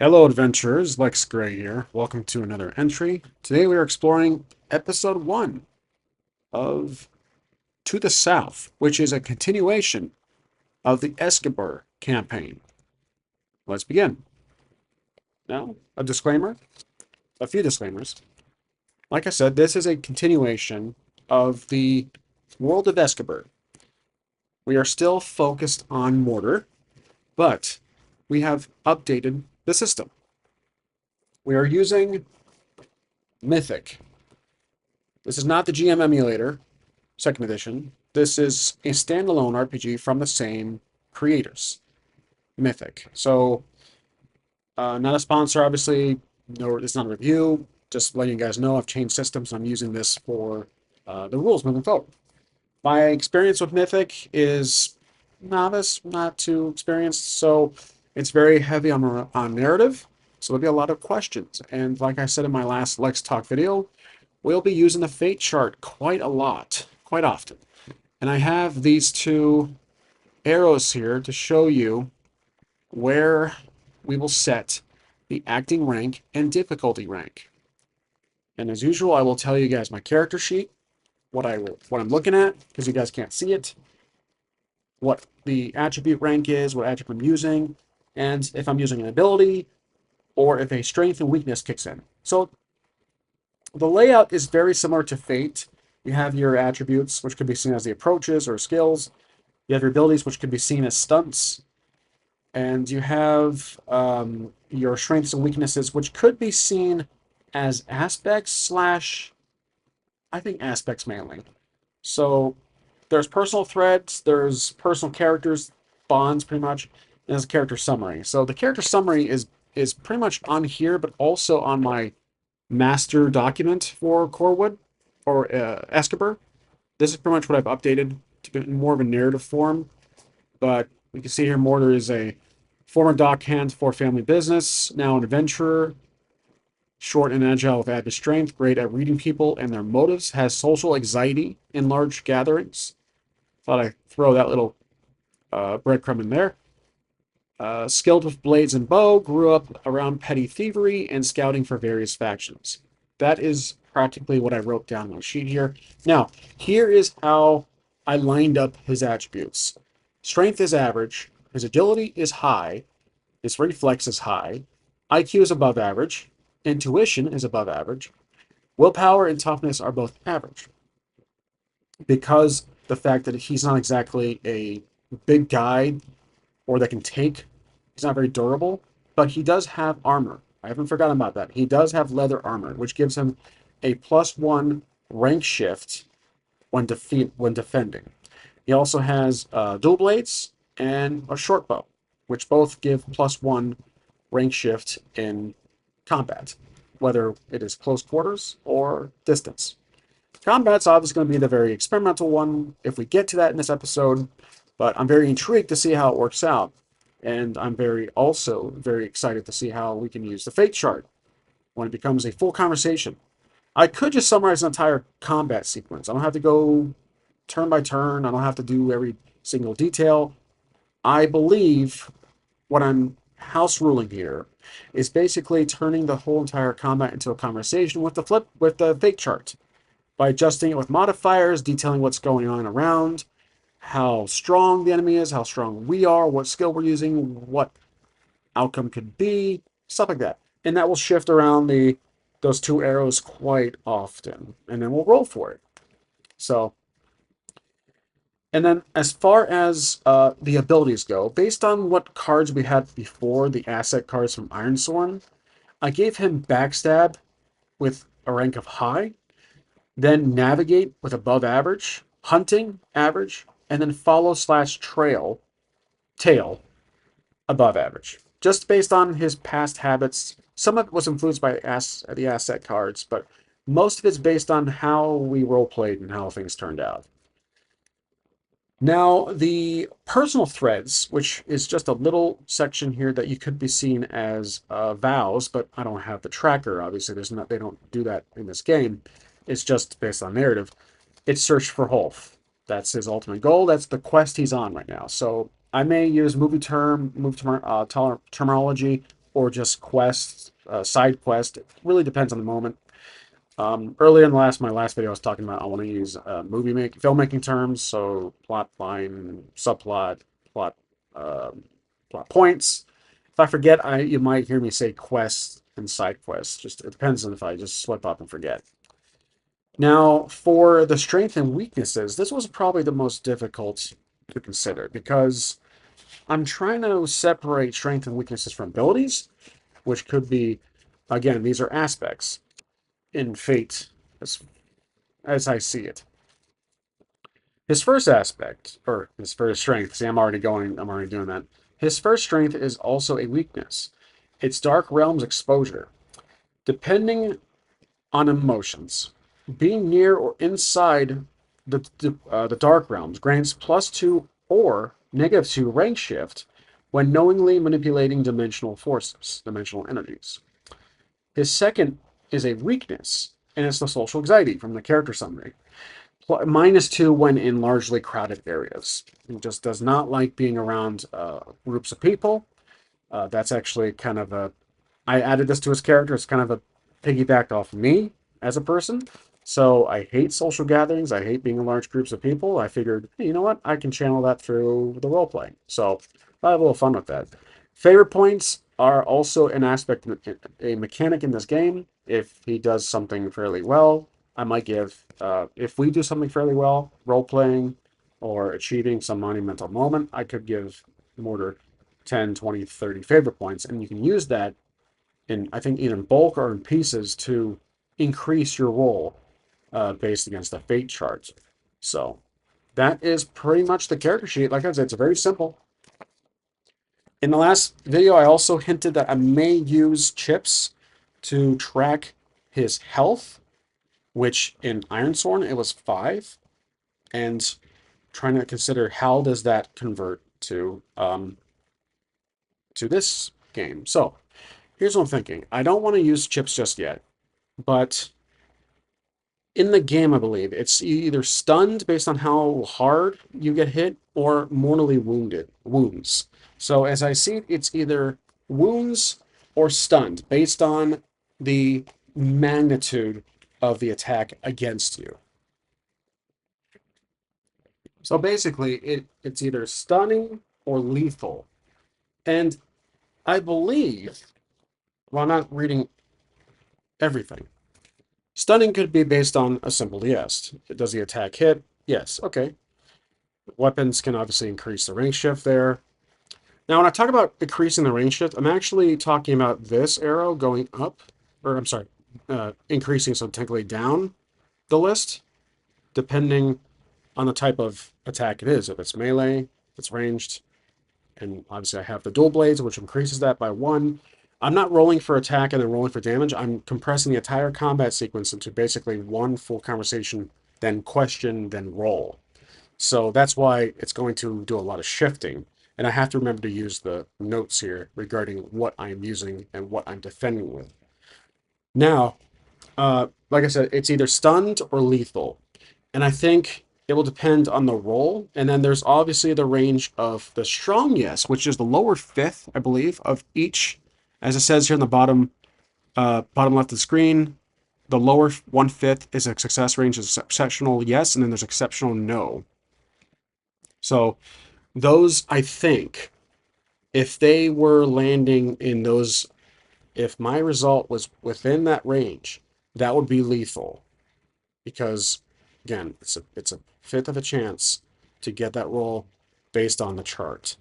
Hello, adventurers. Lex Gray here. Welcome to another entry. Today we are exploring episode 1 of To the South, which is a continuation of the Escubar campaign. Let's begin. Now, a disclaimer, a few disclaimers. Like I said, this is a continuation of the world of Escubar. We are still focused on mortar, but we have updated the system. We are using Mythic. This is not the GM emulator, second edition. This is a standalone RPG from the same creators, Mythic. So, not a sponsor, obviously. No, it's not a review. Just letting you guys know I've changed systems. I'm using this for the rules moving forward. My experience with Mythic is novice, not too experienced, so it's very heavy on narrative. So there'll be a lot of questions. And like I said in my last Lex Talk video, we'll be using the fate chart quite a lot, quite often. And I have these two arrows here to show you where we will set the acting rank and difficulty rank. And as usual, I will tell you guys my character sheet, what I'm looking at, because you guys can't see it, what the attribute rank is, what attribute I'm using, and if I'm using an ability, or if a strength and weakness kicks in. So the layout is very similar to Fate. You have your attributes, which could be seen as the approaches or skills. You have your abilities, which could be seen as stunts. And you have your strengths and weaknesses, which could be seen as aspects slash, I think aspects mainly. So there's personal threads, there's personal characters, bonds pretty much, and there's a character summary. So the character summary is pretty much on here, but also on my master document for Corewood or Escobar. This is pretty much what I've updated to be more of a narrative form. But we can see here Mortar is a former dockhand for family business, now an adventurer, short and agile with added strength, great at reading people and their motives, has social anxiety in large gatherings. Thought I'd throw that little breadcrumb in there. Skilled with blades and bow, grew up around petty thievery and scouting for various factions. That is practically what I wrote down on my sheet here. Now, here is how I lined up his attributes. Strength is average, his agility is high, his reflex is high, IQ is above average, intuition is above average, willpower and toughness are both average. Because the fact that he's not exactly a big guy or that can take, he's not very durable, but he does have armor. I haven't forgotten about that. He does have leather armor, which gives him a +1 rank shift when defending. He also has dual blades and a short bow, which both give +1 rank shift in combat, whether it is close quarters or distance. Combat's obviously going to be the very experimental one if we get to that in this episode, but I'm very intrigued to see how it works out. And I'm also very excited to see how we can use the fate chart when it becomes a full conversation. I could just summarize an entire combat sequence. I don't have to go turn by turn. I don't have to do every single detail. I believe what I'm house ruling here is basically turning the whole entire combat into a conversation with the fate chart by adjusting it with modifiers, detailing what's going on around, how strong the enemy is, how strong we are, what skill we're using, what outcome could be, stuff like that. And that will shift around those two arrows quite often. And then we'll roll for it. So, and then as far as the abilities go, based on what cards we had before, the asset cards from Ironsworn, I gave him Backstab with a rank of high, then Navigate with above average, Hunting average, and then Follow/Trail tail above average. Just based on his past habits. Some of it was influenced by the asset cards, but most of it's based on how we role played and how things turned out. Now, the personal threads, which is just a little section here that you could be seen as vows, but I don't have the tracker. Obviously, they don't do that in this game. It's just based on narrative. It's search for Holf. That's his ultimate goal. That's the quest he's on right now. So I may use terminology or just quests, side quest. It really depends on the moment. Earlier in my last video, I was talking about I want to use filmmaking terms, so plot line, subplot, plot, plot points. If I forget, you might hear me say quests and side quests. Just it depends on if I just slip up and forget. Now, for the strength and weaknesses, this was probably the most difficult to consider because I'm trying to separate strength and weaknesses from abilities, which could be, again, these are aspects in Fate as I see it. His first aspect, or his first strength, see, I'm already doing that. His first strength is also a weakness. It's Dark Realms exposure. Depending on emotions, being near or inside the Dark Realms grants +2 or -2 rank shift when knowingly manipulating dimensional forces, dimensional energies. His second is a weakness, and it's the social anxiety from the character summary. -2 when in largely crowded areas. He just does not like being around groups of people. That's actually kind of a. I added this to his character. It's kind of a piggybacked off me as a person. So I hate social gatherings. I hate being in large groups of people. I figured, hey, you know what? I can channel that through the role playing. So I have a little fun with that. Favorite points are also an aspect, a mechanic in this game. If he does something fairly well, I might give, if we do something fairly well, role playing or achieving some monumental moment, I could give Mortar 10, 20, 30 favorite points. And you can use that in, I think, either in bulk or in pieces to increase your roll based against the fate chart. So that is pretty much the character sheet. Like I said, it's very simple. In the last video, I also hinted that I may use chips to track his health, which in Ironsworn it was 5, and trying to consider how does that convert to this game. So here's what I'm thinking. I don't want to use chips just yet, but in the game, I believe it's either stunned based on how hard you get hit or mortally wounds. So as I see it, it's either wounds or stunned based on the magnitude of the attack against you. So basically, it's either stunning or lethal. And I believe, while not reading everything, stunning could be based on a simple yes. Does the attack hit? Yes. Okay. Weapons can obviously increase the range shift there. Now, when I talk about increasing the range shift, I'm actually talking about this arrow going up, or I'm sorry, increasing, so technically down the list, depending on the type of attack it is. If it's melee, if it's ranged, and obviously I have the dual blades, which increases that by 1. I'm not rolling for attack and then rolling for damage. I'm compressing the entire combat sequence into basically one full conversation, then question, then roll. So that's why it's going to do a lot of shifting. And I have to remember to use the notes here regarding what I'm using and what I'm defending with. Now, like I said, it's either stunned or lethal. And I think it will depend on the roll. And then there's obviously the range of the strong yes, which is the lower fifth, I believe, of each. As it says here in the bottom left of the screen, the lower 1/5 is a success range, is exceptional yes, and then there's exceptional no. So those, I think, if they were landing in those, if my result was within that range, that would be lethal. Because again, it's a fifth of a chance to get that roll based on the chart.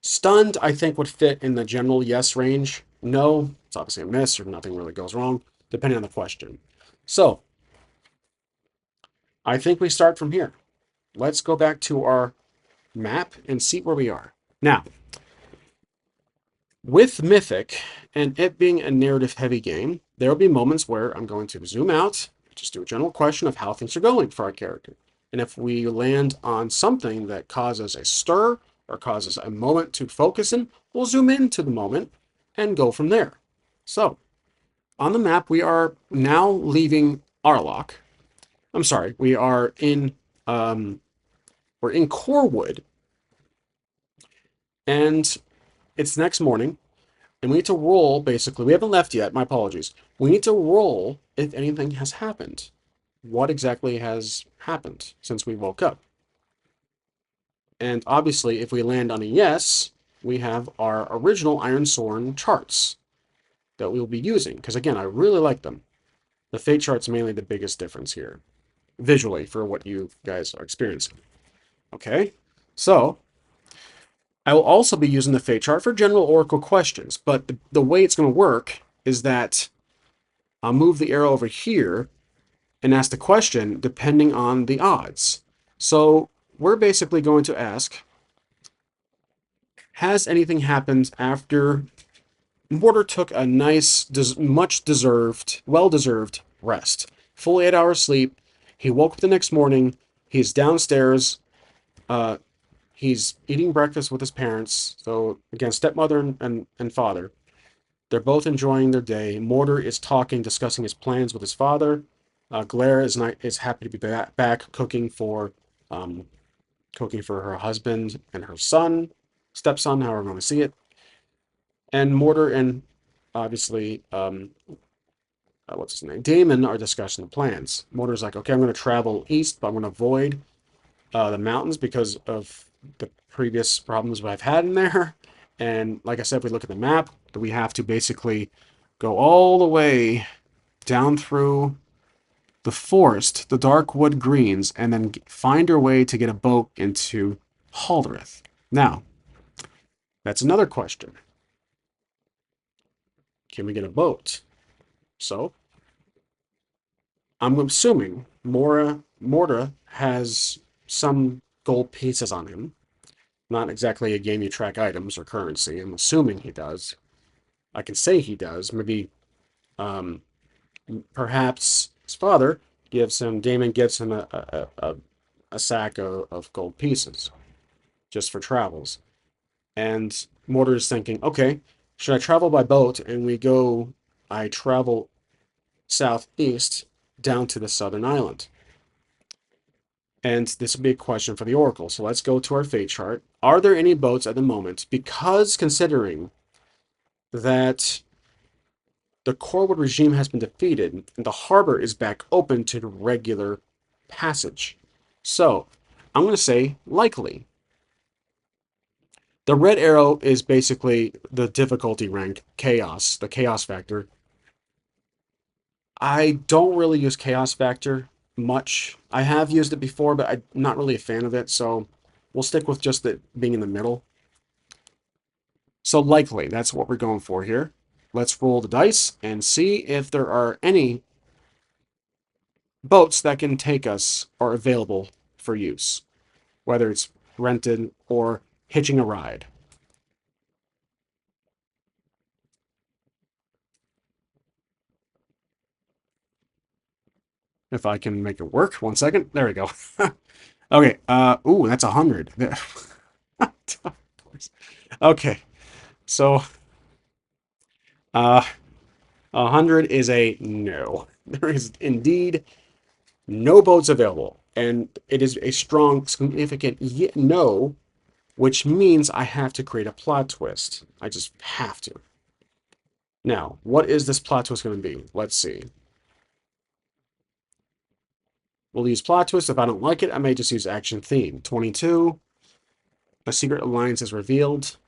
Stunned, I think, would fit in the general yes range. No, it's obviously a miss or nothing really goes wrong, depending on the question. So I think we start from here. Let's go back to our map and see where we are. Now, with Mythic and it being a narrative heavy game, there will be moments where I'm going to zoom out, just do a general question of how things are going for our character. And if we land on something that causes a stir or causes a moment to focus in, we'll zoom into the moment and go from there. So, on the map, we are now leaving Arlock. I'm sorry, we're in Corewood, and it's next morning. And we need to roll, basically. We haven't left yet. My apologies. We need to roll if anything has happened. What exactly has happened since we woke up? And obviously, if we land on a yes, we have our original Iron Sword charts that we will be using. Because again, I really like them. The fate chart's mainly the biggest difference here, visually, for what you guys are experiencing. Okay? So, I will also be using the fate chart for general oracle questions, but the way it's going to work is that I'll move the arrow over here and ask the question depending on the odds. So we're basically going to ask, has anything happened after Mortar took a nice, much deserved, well deserved rest? Full 8 hours sleep. He woke up the next morning. He's downstairs. Uh, he's eating breakfast with his parents. So again, stepmother and father. They're both enjoying their day. Mortar is talking, discussing his plans with his father. Glare is happy to be back um, cooking for her husband and her son, stepson, however you want to see it. And Mortar and obviously, what's his name? Damon are discussing the plans. Mortar's like, okay, I'm going to travel east, but I'm going to avoid the mountains because of the previous problems I've had in there. And like I said, if we look at the map, we have to basically go all the way down through the forest, the dark wood greens, and then find our way to get a boat into Halderith. Now, that's another question. Can we get a boat? So, I'm assuming Morta has some gold pieces on him. Not exactly a game you track items or currency. I'm assuming he does. I can say he does. Maybe, um, perhaps his father Damon gives him a sack of gold pieces just for travels. And Mortar is thinking, okay, should I travel by boat? And I travel southeast down to the southern island. And this would be a question for the Oracle. So let's go to our fate chart. Are there any boats at the moment? Because considering that the Corwood regime has been defeated and the harbor is back open to regular passage. So I'm going to say likely. The red arrow is basically the difficulty rank, chaos, the chaos factor. I don't really use chaos factor much. I have used it before, but I'm not really a fan of it, so we'll stick with just it being in the middle. So likely, that's what we're going for here. Let's roll the dice and see if there are any boats that can take us or available for use, whether it's rented or hitching a ride. If I can make it work. 1 second. There we go. Okay. Ooh, that's 100. Okay. So, uh, 100 is a no. There is indeed no boats available, and it is a strong, significant no, which means I have to create a plot twist. I just have to. Now, what is this plot twist going to be? Let's see. We'll use plot twist. If I don't like it, I may just use action theme. 22. A secret alliance is revealed.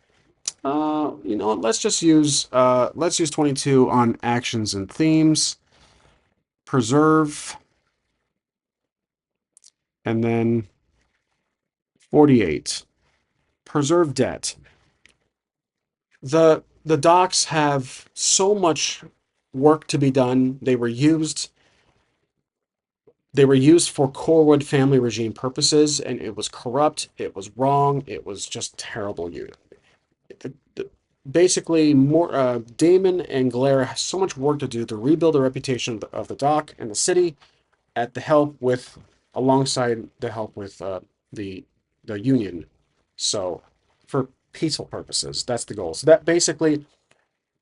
You know what? Let's use 22 on actions and themes. Preserve, and then 48. Preserve debt. The docks have so much work to be done. They were used for Corwood family regime purposes, and it was corrupt, it was wrong, it was just terrible. Basically, more Damon and Glare have so much work to do to rebuild the reputation of the dock and the city, alongside the help with the the Union. So, for peaceful purposes, that's the goal. So that basically,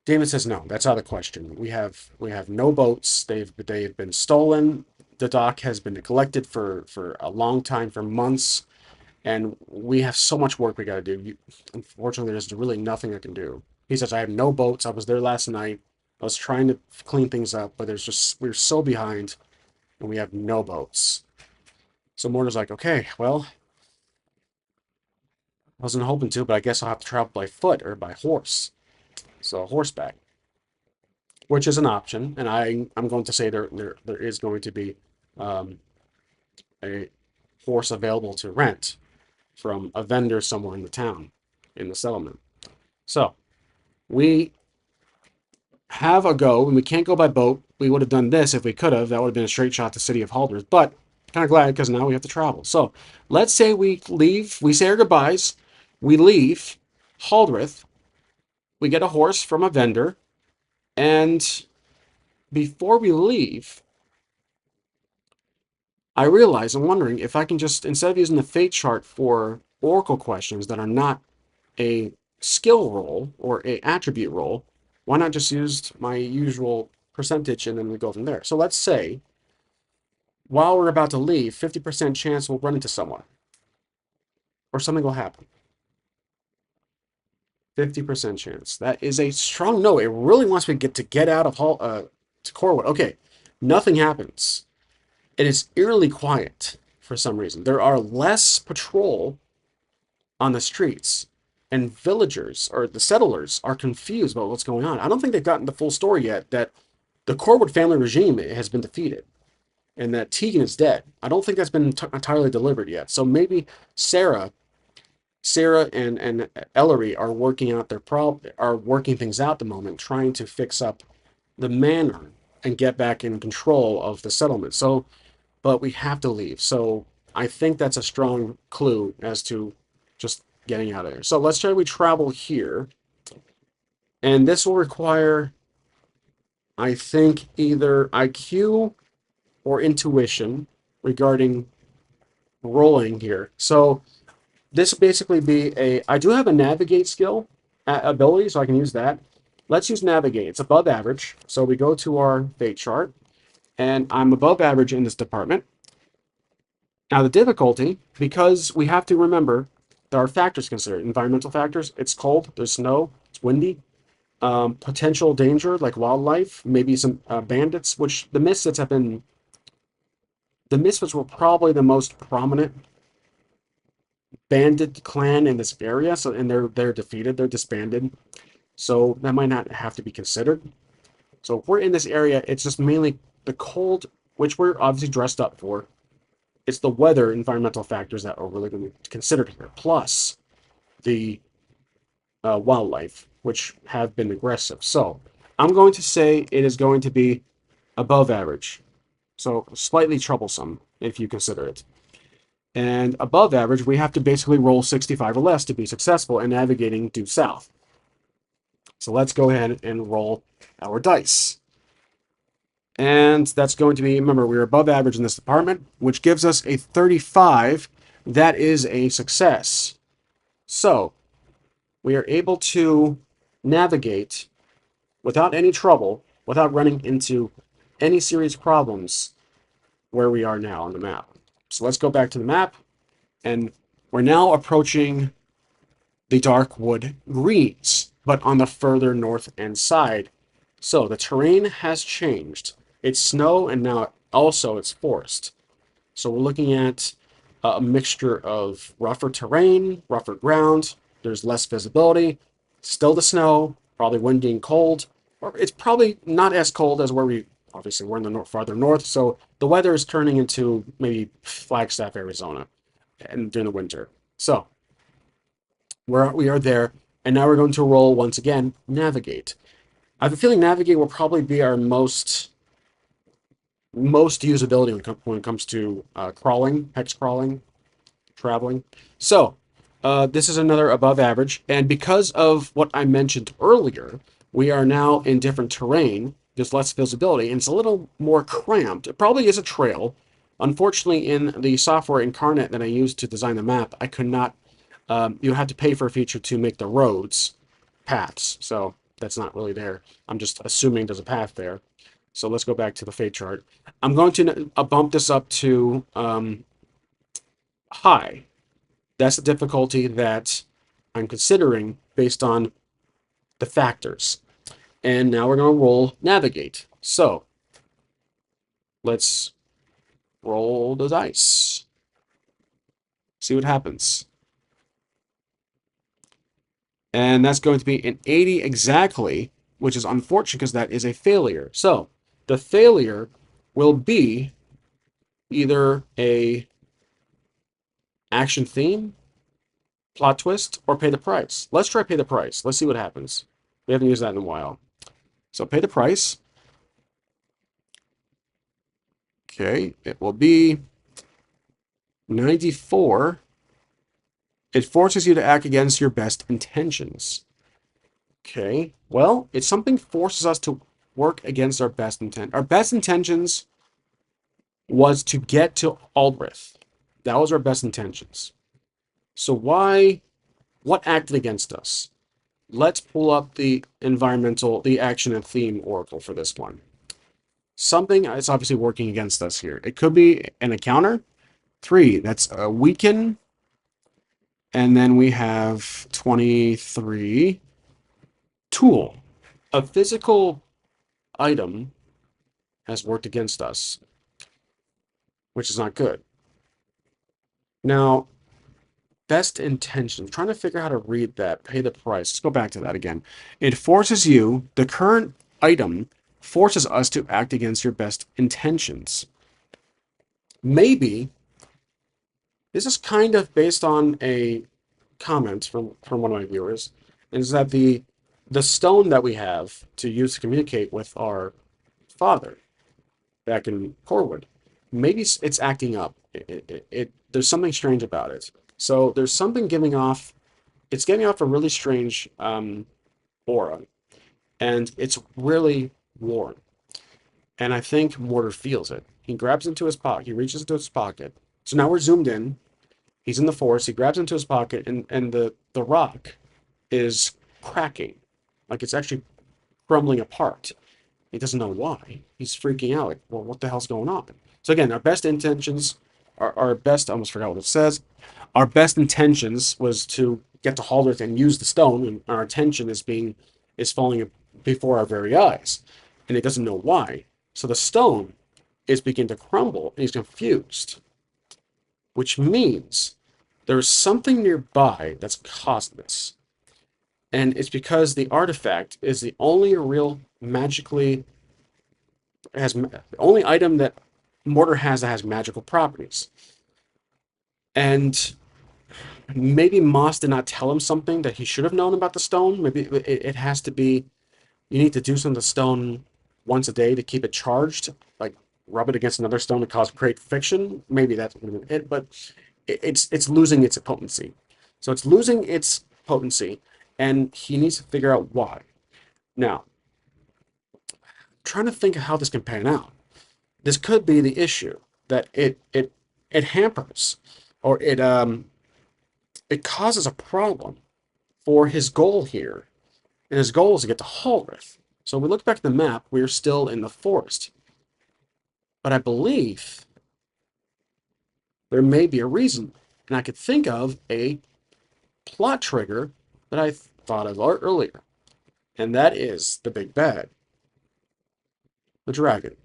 Damon says no. That's out of the question. We have no boats. They've been stolen. The dock has been neglected for a long time, for months, and we have so much work we got to do. Unfortunately, there's really nothing I can do. He says, I have no boats. I was there last night. I was trying to clean things up, but we're so behind and we have no boats. So Mortar's like, okay, well, I wasn't hoping to, but I guess I'll have to travel by foot or by horse. So horseback, which is an option. And I'm going to say there is going to be um, a horse available to rent from a vendor somewhere in the town, in the settlement. So we have a go, and we can't go by boat. We would have done this if we could have. That would have been a straight shot to City of Halders, but kind of glad because now we have to travel. So let's say we leave, we say our goodbyes, we leave Haldreth, we get a horse from a vendor, and before we leave, I realize I'm wondering if I can just, instead of using the fate chart for oracle questions that are not a skill roll or a attribute roll, why not just use my usual percentage and then we go from there? So let's say while we're about to leave, 50% chance we'll run into someone or something will happen. 50% chance. That is a strong no. It really wants me to get out of to Corwood. Okay, nothing happens. It is eerily quiet for some reason. There are less patrol on the streets, and villagers or the settlers are confused about what's going on. I don't think they've gotten the full story yet that the Corwood family regime has been defeated and that Tegan is dead. I don't think that's been entirely delivered yet. So maybe Sarah, Sarah and Ellery are working out are working things out at the moment, trying to fix up the manor and get back in control of the settlement. So, but we have to leave. So I think that's a strong clue as to just getting out of there. So let's try we travel here. And this will require, I think, either IQ or intuition regarding rolling here. So this will basically be I do have a navigate skill ability, so I can use that. Let's use navigate. It's above average. So we go to our fate chart, and I'm above average in this department. Now the difficulty, because we have to remember there are factors considered. Environmental factors. It's cold. There's snow. It's windy. Potential danger like wildlife, maybe some bandits. Which the misfits were probably the most prominent bandit clan in this area. So and they're defeated. They're disbanded. So that might not have to be considered. So if we're in this area, it's just mainly the cold, which we're obviously dressed up for. It's the weather, environmental factors that are really going to be considered here, plus the wildlife, which have been aggressive. So I'm going to say it is going to be above average. So slightly troublesome if you consider it. And above average, we have to basically roll 65 or less to be successful in navigating due south. So let's go ahead and roll our dice. And that's going to be, remember, we're above average in this department, which gives us a 35. That is a success. So we are able to navigate without any trouble, without running into any serious problems where we are now on the map. So let's go back to the map, and we're now approaching the Darkwood Greens, but on the further north end side. So the terrain has changed. It's snow, and now also it's forest. So we're looking at a mixture of rougher terrain, rougher ground. There's less visibility. Still the snow, probably windy and cold. Or it's probably not as cold as where obviously we're in the farther north. So the weather is turning into maybe Flagstaff, Arizona, and during the winter. So we are there, and now we're going to roll once again, navigate. I have a feeling navigate will probably be our most usability when it comes to crawling, hex crawling, traveling. So this is another above average, and because of what I mentioned earlier, we are now in different terrain. There's less visibility, and it's a little more cramped. It probably is a trail. Unfortunately, in the software incarnate that I used to design the map, I could not. You have to pay for a feature to make the roads paths, so that's not really there. I'm just assuming there's a path there. So let's go back to the fate chart. I'm going to bump this up to high. That's the difficulty that I'm considering based on the factors. And now we're going to roll navigate. So let's roll the dice. See what happens. And that's going to be an 80 exactly, which is unfortunate because that is a failure. So the failure will be either a action theme, plot twist, or pay the price. Let's try pay the price. Let's see what happens. We haven't used that in a while. So pay the price. Okay, it will be 94. It forces you to act against your best intentions. Okay, well, it's something forces us to work against our best intent. Our best intentions was to get to Aldrich. That was our best intentions. So what acted against us? Let's pull up the action and theme oracle for this one. Something is obviously working against us here. It could be an encounter. 3, that's a weaken. And then we have 23. Tool. A physical item has worked against us, which is not good. Now, best intentions. I'm trying to figure out how to read that. Pay the price. Let's go back to that again. It forces you, the current item forces us to act against your best intentions. Maybe this is kind of based on a comment from one of my viewers, is that the stone that we have to use to communicate with our father back in Corwood, maybe it's acting up. There's something strange about it. So there's something giving off. It's giving off a really strange aura, and it's really warm. And I think Mortar feels it. He grabs into his pocket. He reaches into his pocket. So now we're zoomed in. He's in the forest. He grabs into his pocket, and the rock is cracking, like it's actually crumbling apart. He doesn't know why. He's freaking out. Like, well, what the hell's going on? So again, our best intentions, our best. I almost forgot what it says. Our best intentions was to get to Haldreth and use the stone, and our attention is falling before our very eyes, and he doesn't know why. So the stone is beginning to crumble, and he's confused, which means there's something nearby that's caused this. And it's because the artifact is the only real magically the only item that Mortar has that has magical properties. And maybe Moss did not tell him something that he should have known about the stone. Maybe it has to be you need to do some of the stone once a day to keep it charged, like rub it against another stone to cause great friction. Maybe that's it, but it's losing its potency. So it's losing its potency, and he needs to figure out why. Now, I'm trying to think of how this can pan out. This could be the issue that it hampers or it causes a problem for his goal here. And his goal is to get to Haldreth. So we look back at the map, we're still in the forest. But I believe there may be a reason. And I could think of a plot trigger that I thought of earlier. And that is the big bad, the dragon.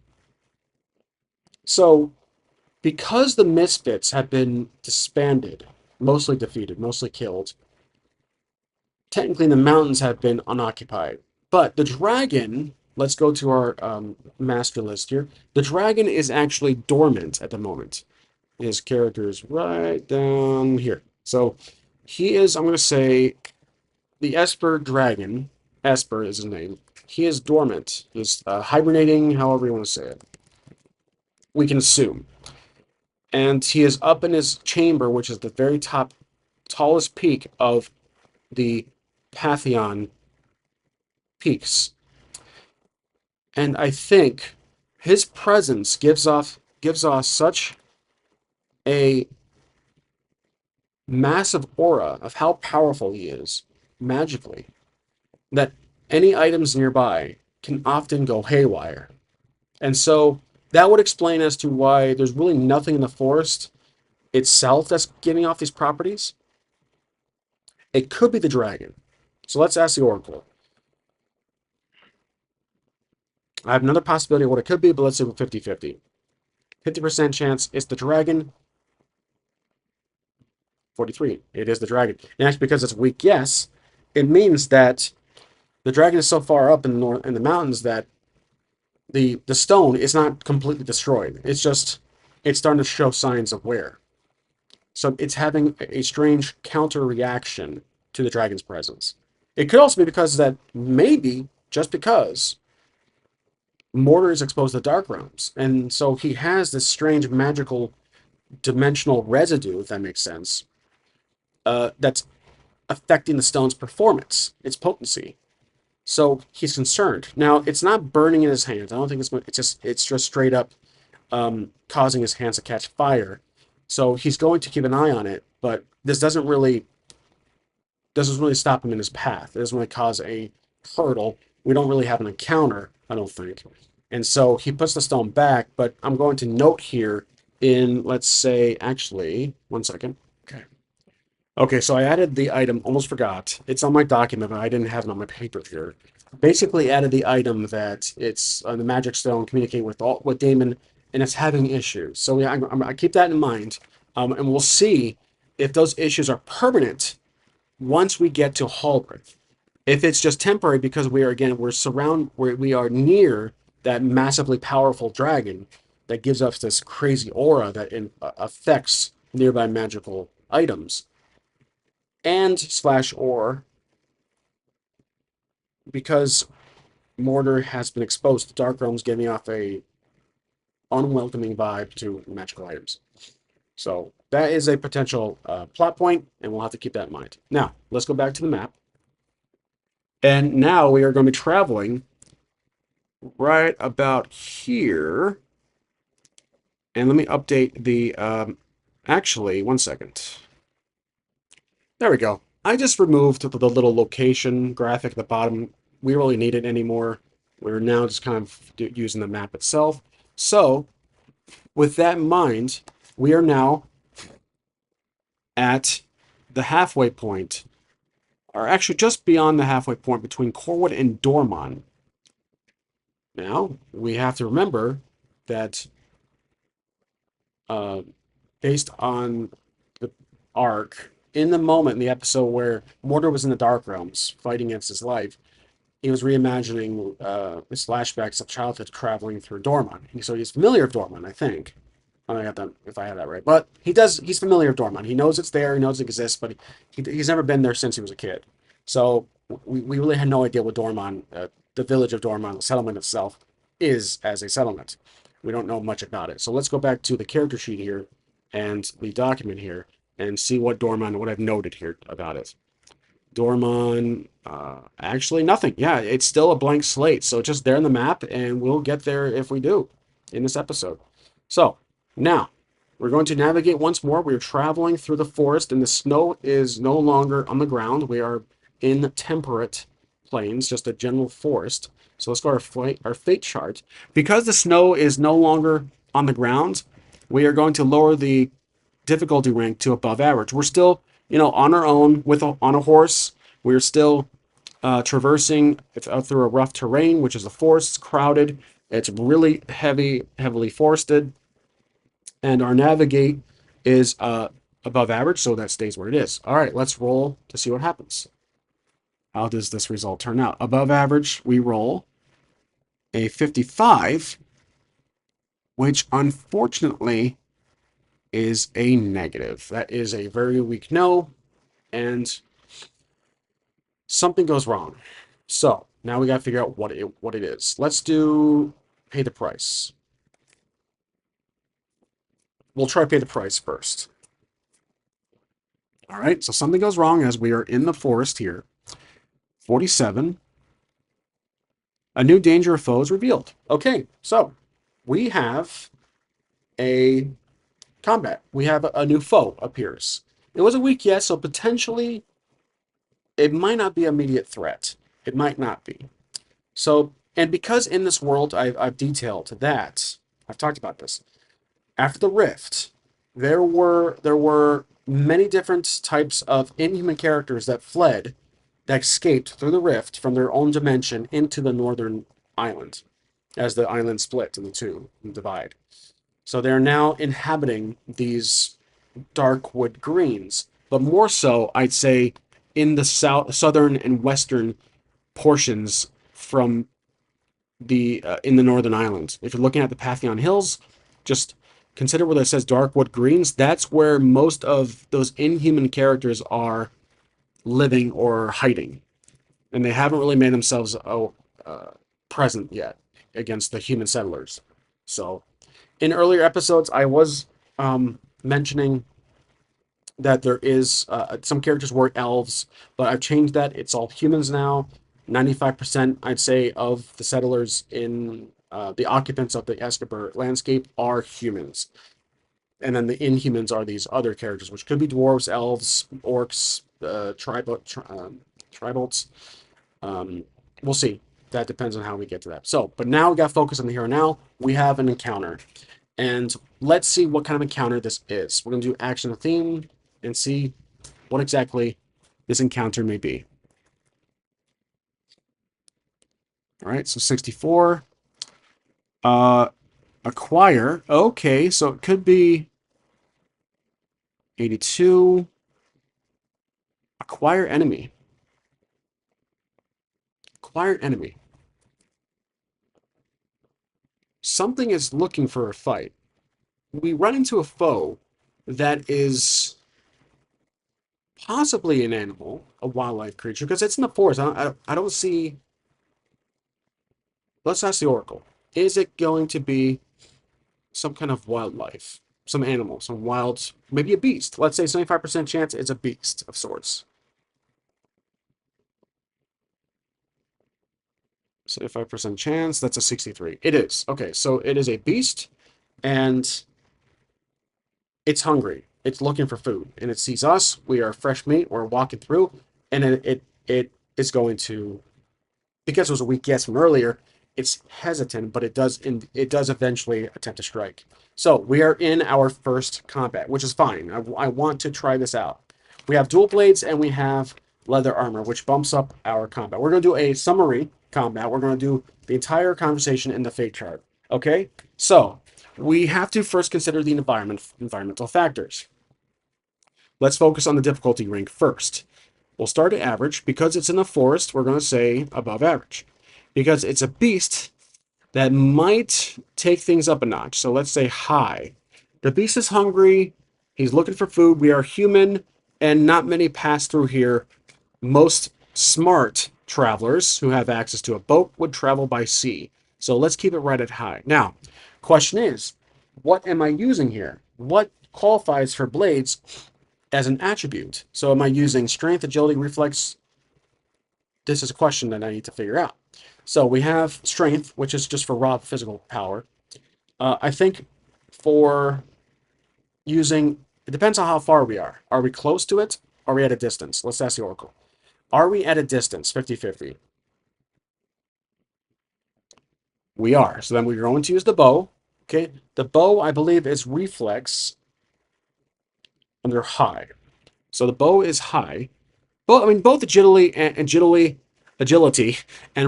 So, because the Misfits have been disbanded, mostly defeated, mostly killed, technically the mountains have been unoccupied. But the dragon, let's go to our master list here. The dragon is actually dormant at the moment. His character is right down here. So he is, I'm going to say, the Esper dragon. Esper is his name. He is dormant. He's hibernating, however you want to say it. We can assume. And he is up in his chamber, which is the very top, tallest peak of the Pantheon peaks. And I think his presence gives off such a massive aura of how powerful he is magically that any items nearby can often go haywire. And so that would explain as to why there's really nothing in the forest itself that's giving off these properties. It could be the dragon. So let's ask the Oracle. I have another possibility of what it could be, but let's say 50-50. 50% chance it's the dragon. 43. It is the dragon. And actually, because it's a weak yes, it means that the dragon is so far up in the north in the mountains that the stone is not completely destroyed. It's starting to show signs of wear. So it's having a strange counter reaction to the dragon's presence. It could also be because that maybe just because Mortar is exposed to dark realms, and so he has this strange magical dimensional residue, if that makes sense, that's affecting the stone's performance, its potency. So he's concerned. Now it's not burning in his hands. I don't think it's just straight up causing his hands to catch fire. So he's going to keep an eye on it, but this doesn't really stop him in his path. It doesn't really cause a hurdle. We don't really have an encounter, I don't think. And so he puts the stone back, but I'm going to note here in, let's say, actually, one second. Okay. Okay, so I added the item, almost forgot. It's on my document, but I didn't have it on my paper here. Basically added the item that it's the magic stone communicating with Damon, and it's having issues. So yeah, I keep that in mind, and we'll see if those issues are permanent once we get to Hallbrith. If it's just temporary because we are near that massively powerful dragon that gives us this crazy aura that affects nearby magical items, and slash or because Mortar has been exposed to dark realms, giving off a unwelcoming vibe to magical items. So that is a potential plot point, and we'll have to keep that in mind. Now, let's go back to the map. And now we are going to be traveling right about here. And let me update the, actually, one second. There we go. I just removed the little location graphic at the bottom. We don't really need it anymore. We're now just kind of using the map itself. So, with that in mind, we are now at the halfway point, or actually just beyond the halfway point between Corwood and Dormon. Now, we have to remember that uh, based on the arc, in the moment in the episode where Mortar was in the Dark Realms fighting against his life, he was reimagining his flashbacks of childhood traveling through Dormon. So he's familiar with Dormon, I think. I don't know if I have that right. But he's familiar with Dormon. He knows it's there, he knows it exists, but he's never been there since he was a kid. So we really had no idea what Dormon, the village of Dormon, the settlement itself, is as a settlement. We don't know much about it. So let's go back to the character sheet here and the document here and see what I've noted here about it. Dormon, actually nothing. Yeah, it's still a blank slate. So just there in the map, and we'll get there if we do in this episode. So now we're going to navigate once more. We're traveling through the forest, and the snow is no longer on the ground. We are in temperate plains, just a general forest. So let's go to our fate chart. Because the snow is no longer on the ground, we are going to lower the difficulty rank to above average. We're still, on our own on a horse. We're still traversing through a rough terrain, which is a forest. It's crowded. It's really heavily forested, and our navigate is above average, so that stays where it is. All right, let's roll to see what happens. How does this result turn out? Above average, we roll a 55, which unfortunately is a negative. That is a very weak no, and something goes wrong. So now we got to figure out what it is. Let's do pay the price. We'll try pay the price first. All right, so something goes wrong as we are in the forest here. 47. A new danger of foes revealed. Okay, so we have a combat. We have a new foe appears. It was a weak yes, so potentially it might not be an immediate threat. It might not be. So, and because in this world I've detailed that, I've talked about this. After the rift, there were many different types of inhuman characters that escaped through the rift from their own dimension into the northern island. as the island split into two and divide. So they're now inhabiting these dark wood greens, but more so, I'd say, in the southern and western portions from the in the northern islands. If you're looking at the Pantheon Hills, just consider where it says dark wood greens. That's where most of those inhuman characters are living or hiding, and they haven't really made themselves present yet against the human settlers. So, in earlier episodes, I was mentioning that there is some characters were elves, but I've changed that. It's all humans now. 95%, I'd say, of the settlers in the occupants of the Escubar landscape are humans. And then the inhumans are these other characters, which could be dwarves, elves, orcs, tribalts. Um, we'll see. That depends on how we get to that. So, but now we got to focus on the here and now. We have an encounter. And let's see what kind of encounter this is. We're going to do action and theme and see what exactly this encounter may be. All right, so 64. Acquire. Okay, so it could be 82. Acquire enemy. Acquire enemy. Something is looking for a fight. We run into a foe that is possibly an animal, a wildlife creature, because it's in the forest. I don't see. Let's ask the Oracle. Is it going to be some kind of wildlife, some animal, some wild, maybe a beast? Let's say 75% chance it's a beast of sorts. 75% chance, that's a 63. It is. Okay, so it is a beast, and it's hungry. It's looking for food, and it sees us. We are fresh meat. We're walking through, and it is going to, because it was a weak guess from earlier, it's hesitant, but it does eventually attempt to strike. So we are in our first combat, which is fine. I want to try this out. We have dual blades and we have leather armor, which bumps up our combat. We're going to do a summary combat. We're going to do the entire conversation in the fate chart. Okay, so we have to first consider the environmental factors. Let's focus on the difficulty rank first. We'll start at average. Because it's in the forest, we're going to say above average. Because it's a beast, that might take things up a notch. So let's say high. The beast is hungry. He's looking for food. We are human, and not many pass through here. Most smart travelers who have access to a boat would travel by sea. So let's keep it right at high. Now, question is, what am I using here? What qualifies for blades as an attribute? So am I using strength, agility, reflex? This is a question that I need to figure out. So we have strength, which is just for raw physical power. I think for using, it depends on how far we are. Are we close to it? Are we at a distance? Let's ask the Oracle. Are we at a distance? 50-50. We are. So then we're going to use the bow. Okay. The bow, I believe, is reflex under high. So the bow is high. Both agility and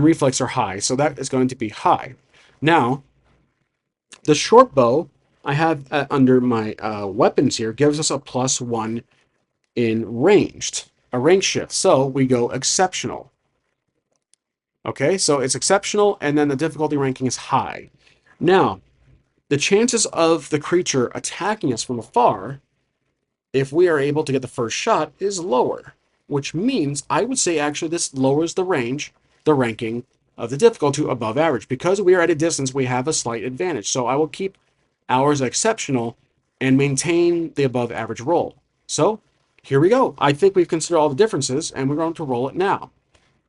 reflex are high, so that is going to be high. Now, the short bow I have under my weapons here gives us a +1 in a range shift. So we go exceptional. Okay, so it's exceptional, and then the difficulty ranking is high. Now, the chances of the creature attacking us from afar, if we are able to get the first shot, is lower, which means I would say actually this lowers the ranking of the difficulty to above average. Because we are at a distance, we have a slight advantage. So I will keep ours exceptional and maintain the above average roll. So here we go. I think we've considered all the differences, and we're going to roll it now.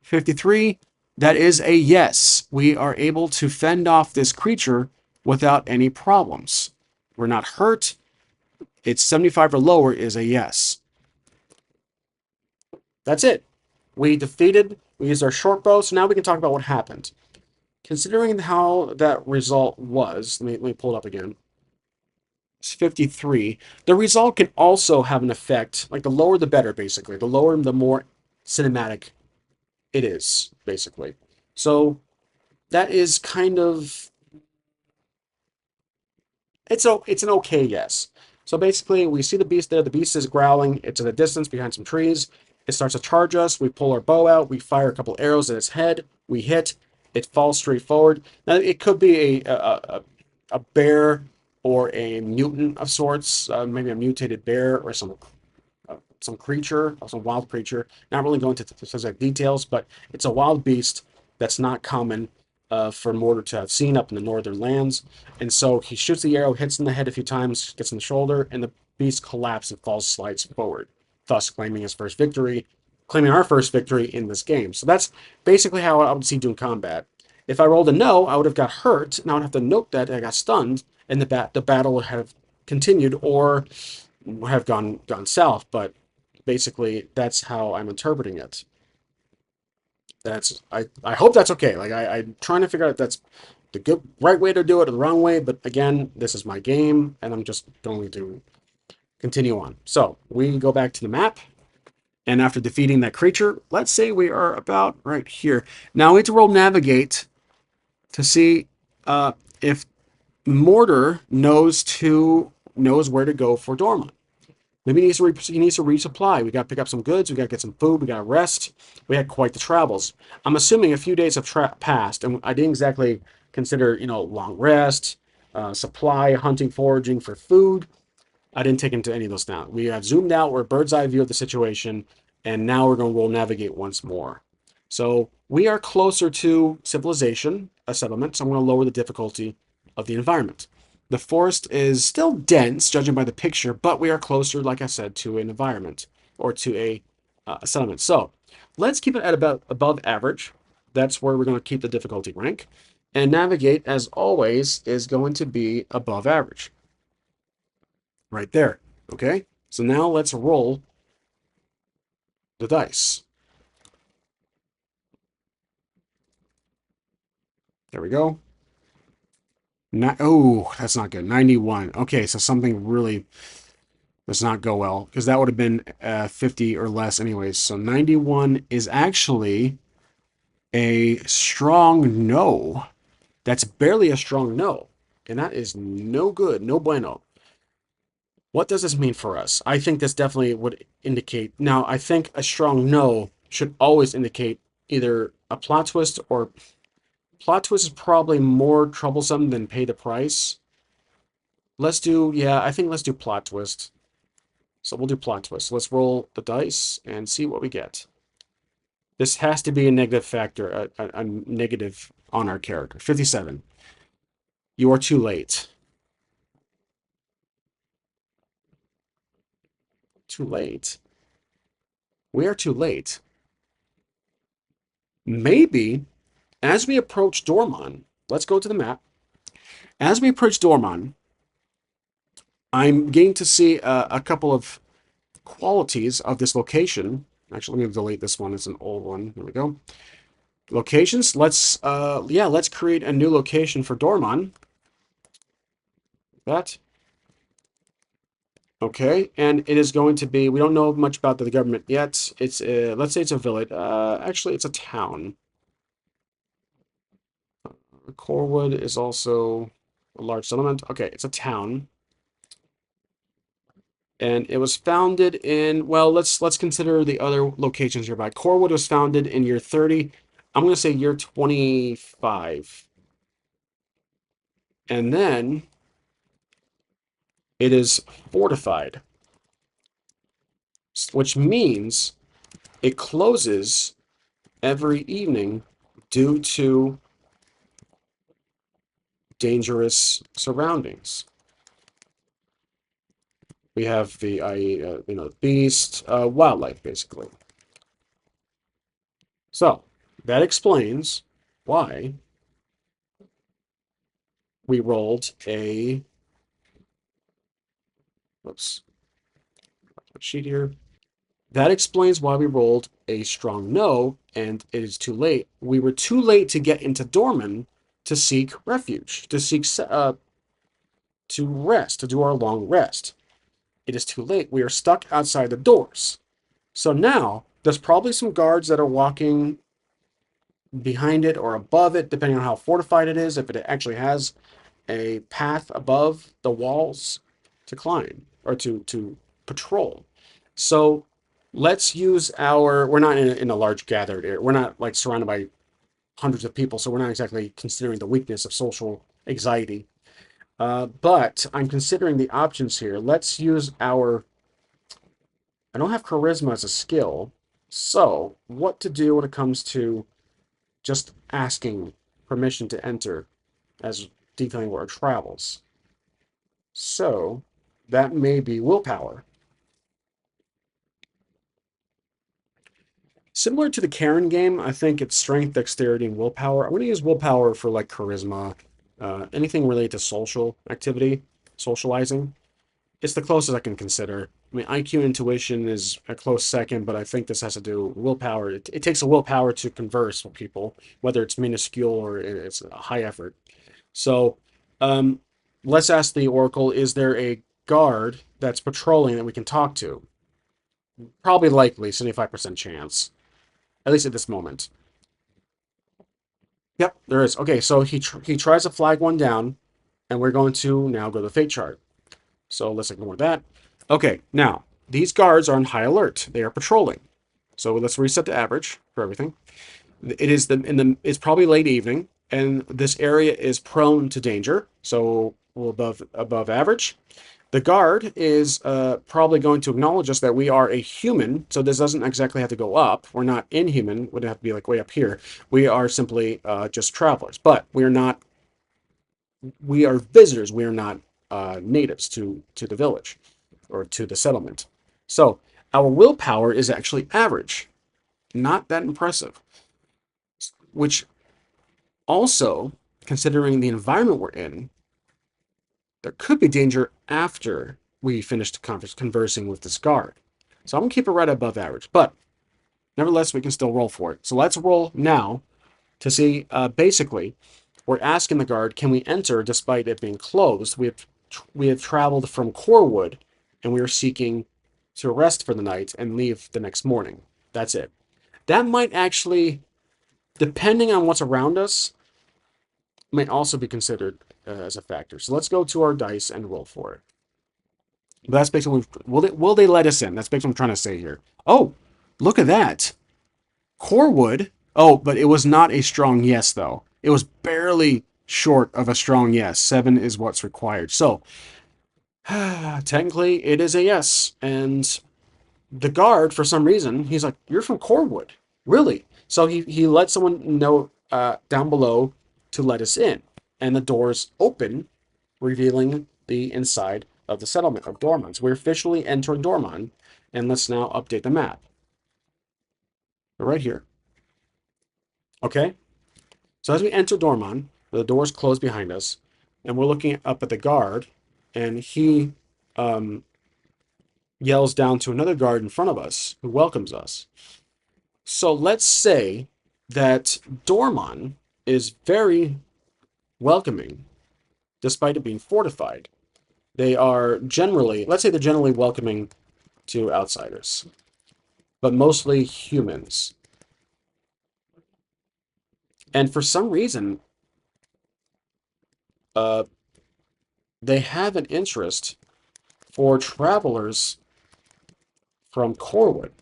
53, that is a yes. We are able to fend off this creature without any problems. We're not hurt. It's 75 or lower is a yes. That's it. We used our short bow, so now we can talk about what happened. Considering how that result was, let me pull it up again. It's 53. The result can also have an effect, like the lower the better, basically. The lower, the more cinematic it is, basically. So that is kind of it's an okay guess. So basically, we see the beast there. The beast is growling. It's at a distance behind some trees. It starts to charge us. We pull our bow out. We fire a couple arrows at its head. We hit. It falls straight forward. Now it could be a bear or a mutant of sorts, maybe a mutated bear or some creature, some wild creature. Not really going into specific details, but it's a wild beast that's not common for Mortar to have seen up in the northern lands. And so he shoots the arrow, hits in the head a few times, gets in the shoulder, and the beast collapses and falls, slides forward, thus claiming his first victory, claiming our first victory in this game. So that's basically how I would see doing combat. If I rolled a no, I would have got hurt, and I would have to note that I got stunned, and the battle would have continued or have gone south. But basically, that's how I'm interpreting it. I hope that's okay. Like I'm trying to figure out if that's the good right way to do it or the wrong way, but again, this is my game and I'm just going to continue on. So we go back to the map, and after defeating that creature, let's say we are about right here. Now we need to roll navigate to see if Mortar knows where to go for Dorma. Maybe he needs to resupply. We got to pick up some goods. We got to get some food. We got to rest. We had quite the travels. I'm assuming a few days have passed, and I didn't exactly consider, long rest, supply, hunting, foraging for food. I didn't take into any of those now. We have zoomed out. We're a bird's eye view of the situation, and now we're going to roll navigate once more. So we are closer to civilization, a settlement. So I'm going to lower the difficulty of the environment. The forest is still dense, judging by the picture, but we are closer, like I said, to an environment or to a settlement. So let's keep it at about above average. That's where we're going to keep the difficulty rank. And navigate, as always, is going to be above average. Right there. Okay? So now let's roll the dice. There we go. Oh, that's not good. 91. Okay, so something really does not go well because that would have been 50 or less anyways. So 91 is actually a strong no. That's barely a strong no. And that is no good, no bueno. What does this mean for us? I think this definitely would indicate. Now, I think a strong no should always indicate either a plot twist, or plot twist is probably more troublesome than pay the price. Yeah, I think let's do plot twist. So we'll do plot twist. Let's roll the dice and see what we get. This has to be a negative factor, a negative on our character. 57. You are too late. Too late. We are too late. Maybe as we approach Dormon, let's go to the map. As we approach Dormon, I'm getting to see a couple of qualities of this location. Actually, let me delete this one. It's an old one. There we go. Locations. Let's create a new location for Dormon. That. Okay, and it is going to be, we don't know much about the government yet. It's let's say it's a village. Actually, it's a town. Corwood is also a large settlement. Okay, it's a town. And it was founded in, well, let's consider the other locations nearby. Corwood was founded in year 30. I'm going to say year 25. And then it is fortified, which means it closes every evening due to dangerous surroundings. We have the beast, wildlife, basically. So that explains why we rolled a, whoops, sheet here. That explains why we rolled a strong no, and it is too late. We were too late to get into Dorman to seek refuge, to rest, to do our long rest. It is too late. We are stuck outside the doors. So now there's probably some guards that are walking behind it or above it, depending on how fortified it is, if it actually has a path above the walls to climb or to patrol. So let's use our, we're not in a large gathered area. We're not like surrounded by hundreds of people, so we're not exactly considering the weakness of social anxiety. But I'm considering the options here. Let's use our, I don't have charisma as a skill, so what to do when it comes to just asking permission to enter as detailing our travels. So that may be willpower. Similar to the Karen game, I think it's strength, dexterity, and willpower. I'm going to use willpower for like charisma, anything related to social activity, socializing. It's the closest I can consider. I mean, IQ and intuition is a close second, but I think this has to do with willpower. It takes a willpower to converse with people, whether it's minuscule or it's a high effort. So, um, let's ask the Oracle, is there a guard that's patrolling that we can talk to? Probably likely, 75% chance, at least at this moment. Yep, there is. Okay, so he tries to flag one down, and we're going to now go to the fate chart. So let's ignore that. Okay, now these guards are on high alert. They are patrolling. So let's reset the average for everything. It is it's probably late evening, and this area is prone to danger. So we're above average. The guard is probably going to acknowledge us that we are a human, so this doesn't exactly have to go up. We're not inhuman, would have to be like way up here. We are simply just travelers, but we are not, we are visitors. We are not natives to the village or to the settlement. So our willpower is actually average, not that impressive, which also, considering the environment we're in, there could be danger after we finish conversing with this guard. So I'm going to keep it right above average, but nevertheless, we can still roll for it. So let's roll now to see, basically, we're asking the guard, can we enter despite it being closed? We have traveled from Corewood, and we are seeking to rest for the night and leave the next morning. That's it. That might actually, depending on what's around us, might also be considered as a factor. So let's go to our dice and roll for it. But that's basically, will they let us in? That's basically what I'm trying to say here. Oh, look at that. Corewood. Oh, but it was not a strong yes, though. It was barely short of a strong yes. 7 is what's required. So, technically, it is a yes. And the guard, for some reason, he's like, "You're from Corewood, really?" So he let someone know down below to let us in, and the doors open, revealing the inside of the settlement of Dormont. So we're officially entering Dormont, and let's now update the map. We're right here. Okay. So as we enter Dormont, the doors close behind us, and we're looking up at the guard, and he um, yells down to another guard in front of us who welcomes us. So let's say that Dormont is very welcoming, despite it being fortified. They are generally, let's say they're generally welcoming to outsiders, but mostly humans. And for some reason, uh, they have an interest for travelers from Corwood.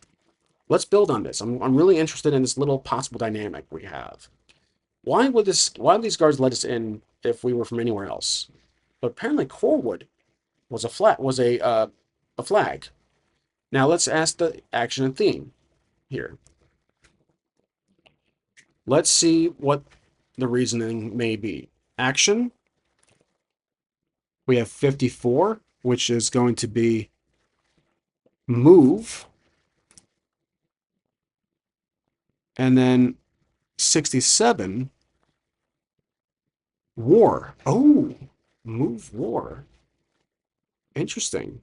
Let's build on this. I'm really interested in this little possible dynamic we have. Why would these guards let us in if we were from anywhere else? But apparently Corwood was a flag. Now let's ask the action and theme here. Let's see what the reasoning may be. Action, we have 54, which is going to be move, and then 67, war. Oh, move war. Interesting.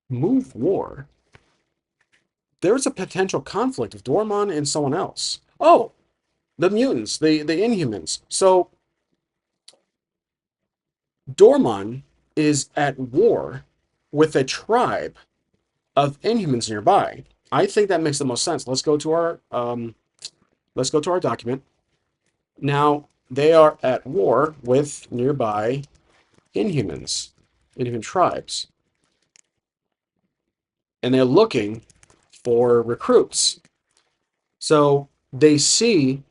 Move war. There's a potential conflict of Dormon and someone else. Oh, the mutants, the Inhumans. So Dormon is at war with a tribe of Inhumans nearby. I think that makes the most sense. Let's go to our let's go to our document. Now, they are at war with nearby Inhumans, Inhuman tribes, and they're looking for recruits. So they see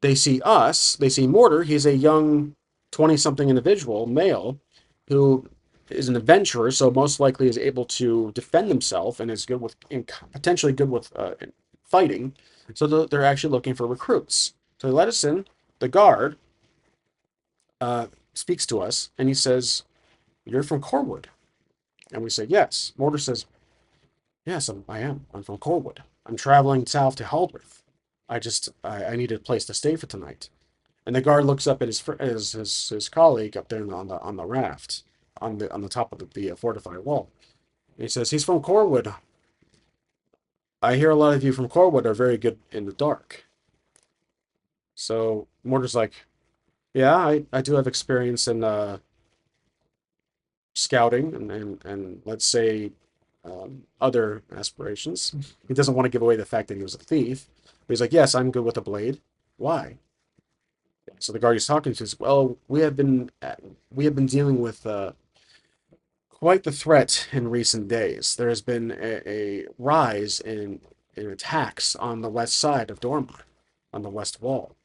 us, they see Mortar. He's a young 20-something individual, male, who is an adventurer, so most likely is able to defend himself and is good with, potentially good with fighting. So they're actually looking for recruits. So they let us in. The guard uh, speaks to us, and he says, "You're from Corwood." And we say, "Yes." Mortar says, "Yes, I am. I'm from Corwood. I'm traveling south to Haldworth. I needed a place to stay for tonight." And the guard looks up at his colleague up there on the raft, on the top of the fortified wall. And he says, "He's from Corwood. I hear a lot of you from Corwood are very good in the dark." So Mortar's like, "Yeah, I do have experience in scouting and let's say other aspirations." He doesn't want to give away the fact that he was a thief, but he's like, "Yes, I'm good with a blade. Why?" So the guard he's talking to says, "Well, we have been dealing with quite the threat in recent days. There has been a rise in attacks on the west side of Dormont, on the west wall,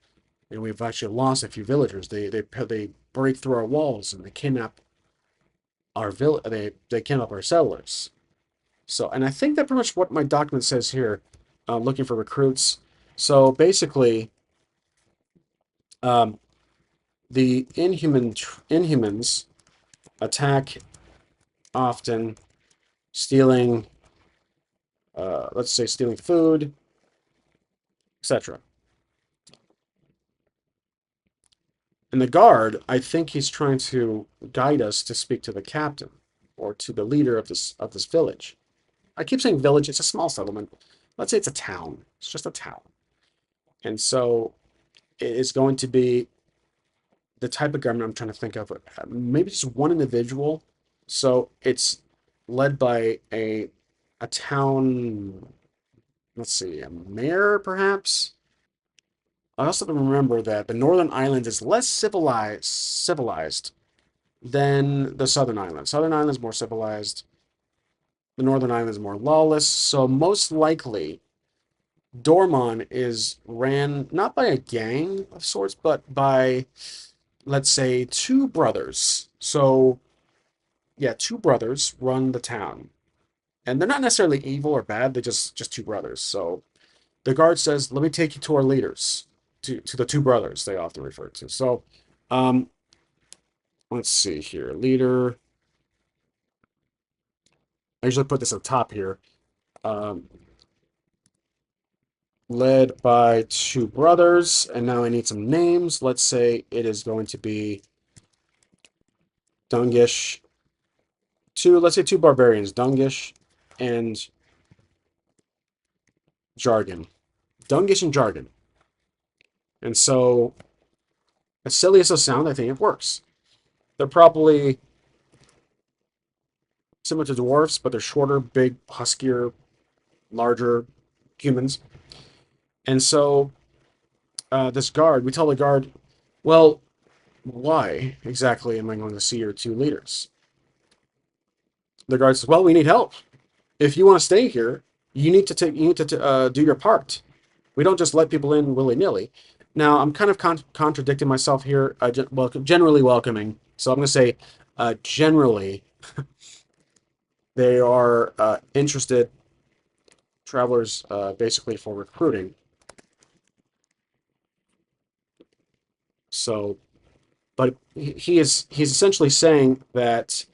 and we've actually lost a few villagers. They break through our walls and they kidnap they kidnap our settlers." So, and I think that's pretty much what my document says here. Looking for recruits. So basically, um, the Inhumans attack often, stealing, let's say, stealing food, etc. And the guard, I think he's trying to guide us to speak to the captain or to the leader of this village. I keep saying village; it's a small settlement. Let's say it's a town. It's just a town, and so it is going to be the type of government I'm trying to think of. Maybe just one individual. So it's led by a town. Let's see, a mayor perhaps. I also have to remember that the Northern Island is less civilized than the Southern Island. Southern Island is more civilized. The Northern Island is more lawless. So most likely, Dormon is ran not by a gang of sorts, but by, let's say, two brothers. So yeah, two brothers run the town, and they're not necessarily evil or bad. They're just two brothers. So the guard says, "Let me take you to our leaders, to the two brothers." They often refer to. So, um, let's see here. Leader. I usually put this up top here. Um, Led by two brothers, and now I need some names. Let's say it is going to be Dungish. Let's say two barbarians, Dungish and Jargon. Dungish and Jargon. And so, as silly as it sounds, I think it works. They're probably similar to dwarves, but they're shorter, big, huskier, larger humans. And so, this guard, we tell the guard, "Well, why exactly am I going to see your two leaders?" The guard says, "Well, we need help. If you want to stay here, you need to do your part. We don't just let people in willy nilly." Now, I'm kind of contradicting myself here. Generally welcoming. So I'm going to say, generally, they are interested travelers, basically for recruiting. So, but he's essentially saying that,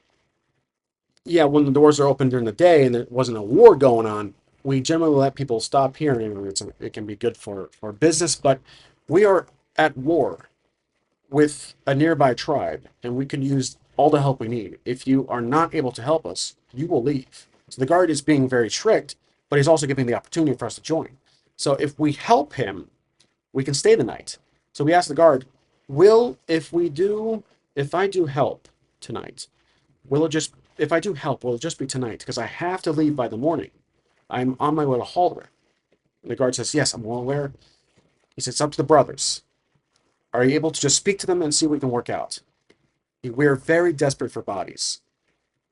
yeah, when the doors are open during the day and there wasn't a war going on, we generally let people stop here. And it can be good for business, but we are at war with a nearby tribe, and we can use all the help we need. If you are not able to help us, you will leave. So the guard is being very strict, but he's also giving the opportunity for us to join. So if we help him, we can stay the night. So we ask the guard, will, if I do help tonight, will it just, if I do help, will it just be tonight? Because I have to leave by the morning. I'm on my way to Halder. And the guard says, yes, I'm well aware. He says, it's up to the brothers. Are you able to just speak to them and see what we can work out? We're very desperate for bodies.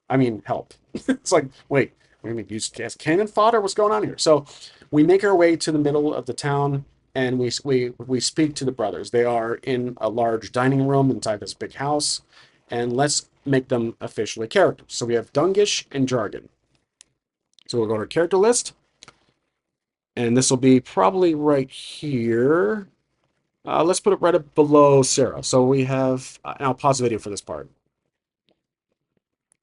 I mean, help. It's like, wait, we mean use as cannon fodder? What's going on here? So we make our way to the middle of the town and we speak to the brothers. They are in a large dining room inside this big house, and let's make them officially characters. So we have Dungish and Jargon. So we'll go to our character list, and this will be probably right here. Let's put it right up below Sarah. So we have, and I'll pause the video for this part.